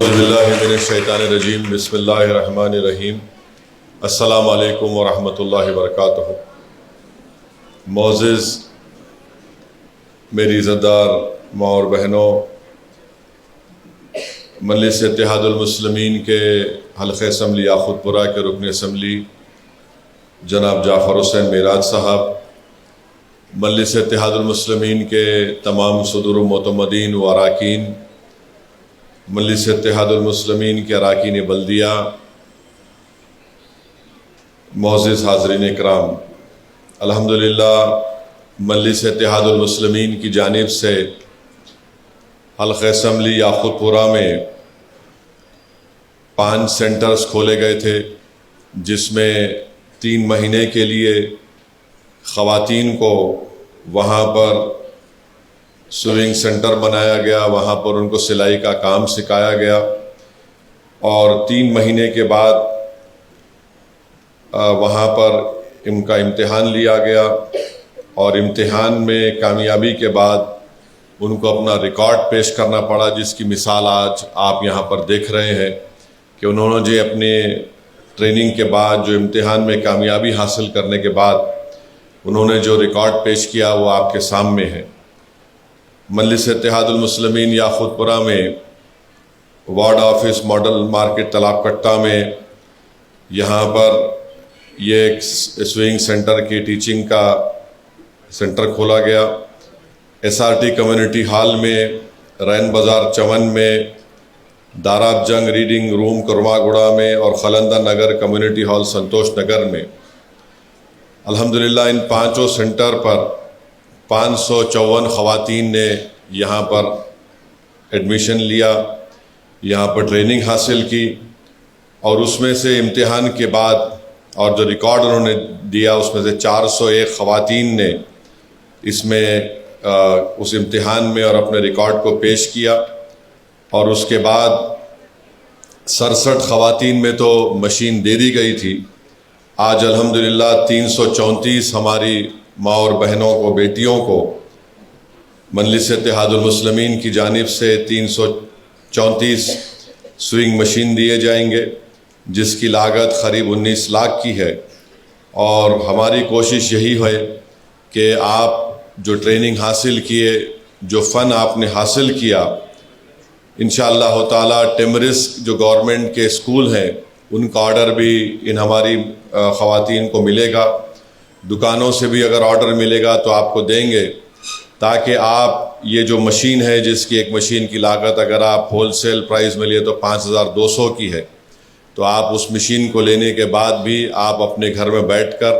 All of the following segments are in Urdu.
اعوذ باللہ من الشیطان الرجیم بسم اللہ الرحمن الرحیم السلام علیکم ورحمۃ اللہ وبرکاتہ۔ معزز میری عزتدار ماں اور بہنوں، مجلس اتحاد المسلمین کے حلقہ اسمبلی یاقوت پورہ کے رکن اسمبلی جناب جعفر حسین معراج صاحب، مجلس اتحاد المسلمین کے تمام صدور و معتمدین و اراکین، مجلس اتحاد المسلمین کے اراکین بلدیہ، معزز حاضرین اکرام، الحمدللہ مجلس اتحاد المسلمین کی جانب سے حلقہ اسمبلی یاقوت پورہ میں 5 سینٹرز کھولے گئے تھے، جس میں 3 مہینے کے لیے خواتین کو وہاں پر سوئنگ سینٹر بنایا گیا، وہاں پر ان کو سلائی کا کام سکھایا گیا، اور 3 مہینے کے بعد وہاں پر ان کا امتحان لیا گیا، اور امتحان میں کامیابی کے بعد ان کو اپنا ریکارڈ پیش کرنا پڑا، جس کی مثال آج آپ یہاں پر دیکھ رہے ہیں کہ انہوں نے اپنے ٹریننگ کے بعد جو امتحان میں کامیابی حاصل کرنے کے بعد انہوں نے جو ریکارڈ پیش کیا وہ آپ کے سامنے ہے۔ مجلس اتحاد المسلمین یاقوت پورہ میں وارڈ آفس ماڈل مارکیٹ تالاب کٹہ میں یہاں پر یہ ایک سوئنگ سینٹر کی ٹیچنگ کا سینٹر کھولا گیا۔ S R T community hall میں، رین بازار چمن میں، داراب جنگ ریڈنگ روم کرما گڑا میں، اور خلندہ نگر کمیونٹی ہال سنتوش نگر میں الحمدللہ ان 5 سینٹر پر 554 خواتین نے یہاں پر ایڈمیشن لیا، یہاں پر ٹریننگ حاصل کی، اور اس میں سے امتحان کے بعد اور جو ریکارڈ انہوں نے دیا اس میں سے 401 خواتین نے اس میں اس امتحان میں اور اپنے ریکارڈ کو پیش کیا، اور اس کے بعد 67 خواتین میں تو مشین دے دی گئی تھی۔ آج الحمدللہ 334 ہماری ماں اور بہنوں کو، بیٹیوں کو مجلس اتحاد المسلمین کی جانب سے 334 سوئنگ مشین دیے جائیں گے، جس کی لاگت قریب 19 لاکھ کی ہے، اور ہماری کوشش یہی ہے کہ آپ جو ٹریننگ حاصل کیے، جو فن آپ نے حاصل کیا، انشاءاللہ تعالی ٹیمرسک جو گورنمنٹ کے اسکول ہیں ان کا آرڈر بھی ان ہماری خواتین کو ملے گا، دکانوں سے بھی اگر آرڈر ملے گا تو آپ کو دیں گے، تاکہ آپ یہ جو مشین ہے، جس کی ایک مشین کی لاگت اگر آپ ہول سیل پرائز میں لیے تو 5200 کی ہے، تو آپ اس مشین کو لینے کے بعد بھی آپ اپنے گھر میں بیٹھ کر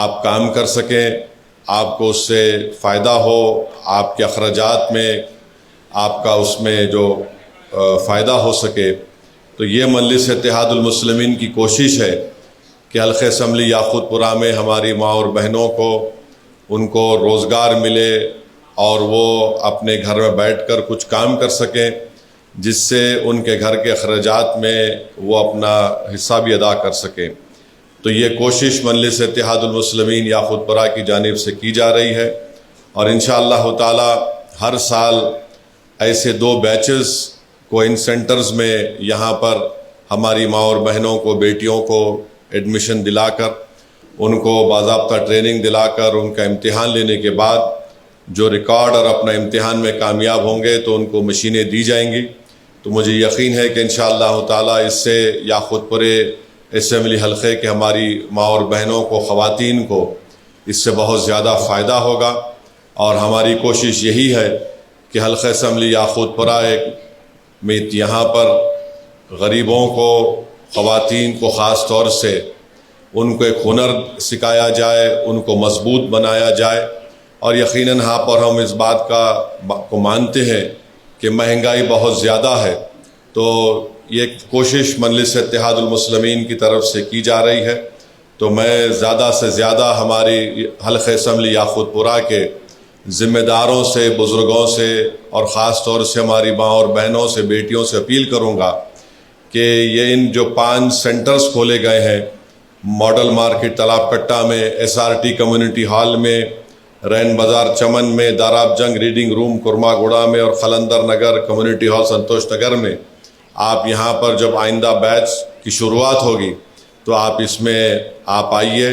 آپ کام کر سکیں، آپ کو اس سے فائدہ ہو، آپ کے اخراجات میں آپ کا اس میں جو فائدہ ہو سکے۔ تو یہ مجلس اتحاد المسلمین کی کوشش ہے کہ حلقہ اسمبلی یاقوت پورہ میں ہماری ماں اور بہنوں کو ان کو روزگار ملے، اور وہ اپنے گھر میں بیٹھ کر کچھ کام کر سکیں، جس سے ان کے گھر کے اخراجات میں وہ اپنا حصہ بھی ادا کر سکیں۔ تو یہ کوشش مجلس اتحاد المسلمین یاقوت پورہ کی جانب سے کی جا رہی ہے، اور انشاءاللہ تعالی ہر سال ایسے 2 بیچز کو ان سینٹرز میں یہاں پر ہماری ماں اور بہنوں کو، بیٹیوں کو ایڈمیشن دلا کر، ان کو باضابطہ ٹریننگ دلا کر، ان کا امتحان لینے کے بعد جو ریکارڈ اور اپنا امتحان میں کامیاب ہوں گے تو ان کو مشینیں دی جائیں گی۔ تو مجھے یقین ہے کہ انشاءاللہ تعالی اس سے یاقوت پورے اسمبلی حلقے کے ہماری ماں اور بہنوں کو، خواتین کو اس سے بہت زیادہ فائدہ ہوگا، اور ہماری کوشش یہی ہے کہ حلقہ اسمبلی یاقوت پورہ میں یہاں پر غریبوں کو، خواتین کو خاص طور سے ان کو ایک ہنر سکھایا جائے، ان کو مضبوط بنایا جائے، اور یقیناً یہاں پر ہم اس بات کو مانتے ہیں کہ مہنگائی بہت زیادہ ہے، تو یہ کوشش مجلس اتحاد المسلمین کی طرف سے کی جا رہی ہے۔ تو میں زیادہ سے زیادہ ہماری حلقہ اسمبلی یاقوت پورہ کے ذمہ داروں سے، بزرگوں سے، اور خاص طور سے ہماری ماں اور بہنوں سے، بیٹیوں سے اپیل کروں گا کہ یہ ان جو 5 سینٹرز کھولے گئے ہیں، ماڈل مارکیٹ تالاب کٹہ میں، S R T community hall میں، رین بازار چمن میں، داراب جنگ ریڈنگ روم کرما گوڑا میں، اور خلندر نگر کمیونٹی ہال سنتوش نگر میں، آپ یہاں پر جب آئندہ بیچ کی شروعات ہوگی تو آپ اس میں آپ آئیے،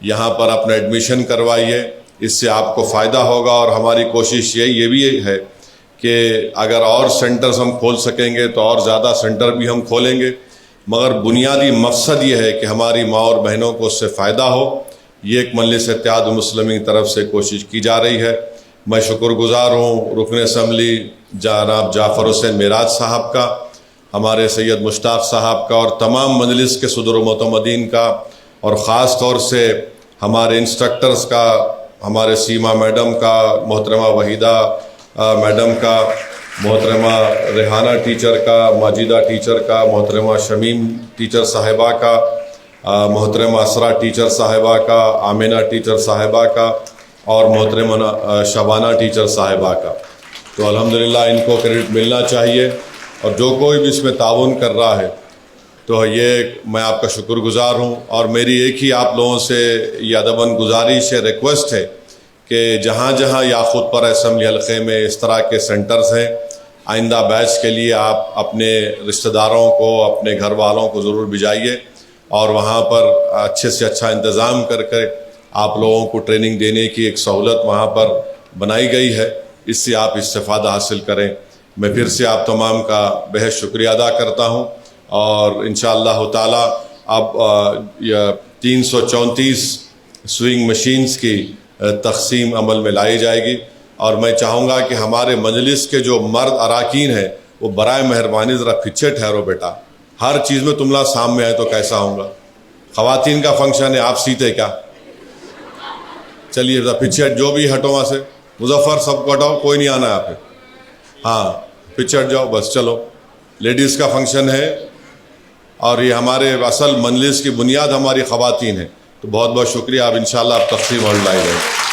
یہاں پر اپنا ایڈمیشن کروائیے، اس سے آپ کو فائدہ ہوگا۔ اور ہماری کوشش یہ بھی ہے کہ اگر اور سینٹرز ہم کھول سکیں گے تو اور زیادہ سینٹر بھی ہم کھولیں گے، مگر بنیادی مقصد یہ ہے کہ ہماری ماں اور بہنوں کو اس سے فائدہ ہو۔ یہ ایک مجلس اتحاد المسلمین کی طرف سے کوشش کی جا رہی ہے۔ میں شکر گزار ہوں رکن اسمبلی جناب جعفر حسین معراج صاحب کا، ہمارے سید مشتاق صاحب کا، اور تمام مجلس کے صدر و معتمدین کا، اور خاص طور سے ہمارے انسٹرکٹرز کا، ہمارے سیما میڈم کا، محترمہ وحیدہ میڈم کا، محترمہ ریحانہ ٹیچر کا، ماجدہ ٹیچر کا، محترمہ شمیم ٹیچر صاحبہ کا، محترمہ اسرا ٹیچر صاحبہ کا، آمینہ ٹیچر صاحبہ کا، اور محترمہ شبانہ ٹیچر صاحبہ کا۔ تو الحمدللہ ان کو کریڈٹ ملنا چاہیے، اور جو کوئی بھی اس میں تعاون کر رہا ہے تو یہ میں آپ کا شکر گزار ہوں۔ اور میری ایک ہی آپ لوگوں سے یہ ادباً گزارش ہے، ریکویسٹ ہے کہ جہاں جہاں یاقوت پورہ اسمبلی حلقے میں اس طرح کے سینٹرز ہیں، آئندہ بیچ کے لیے آپ اپنے رشتہ داروں کو، اپنے گھر والوں کو ضرور بھیجائیے، اور وہاں پر اچھے سے اچھا انتظام کر کے آپ لوگوں کو ٹریننگ دینے کی ایک سہولت وہاں پر بنائی گئی ہے، اس سے آپ استفادہ حاصل کریں۔ میں پھر سے آپ تمام کا بہت شکریہ ادا کرتا ہوں، اور انشاءاللہ تعالی اب 334 سوئنگ مشینز کی تقسیم عمل میں لائی جائے گی، اور میں چاہوں گا کہ ہمارے مجلس کے جو مرد اراکین ہیں وہ برائے مہربانی ذرا پیچھے ٹھہرو بیٹا، ہر چیز میں تم لوگ سامنے آئے تو کیسا ہوں گا؟ خواتین کا فنکشن ہے، آپ سیتے کیا؟ چلیے ذرا پیچھے، جو بھی ہٹو وہاں سے، مظفر سب کو ہٹاؤ، کوئی نہیں آنا ہے آپ پہ، ہاں پیچھے ہٹ جاؤ بس۔ چلو، لیڈیز کا فنکشن ہے، اور یہ ہمارے اصل مجلس کی بنیاد ہماری خواتین ہیں، تو بہت بہت شکریہ۔ اب انشاءاللہ آپ تقسیم اور لائی جائے۔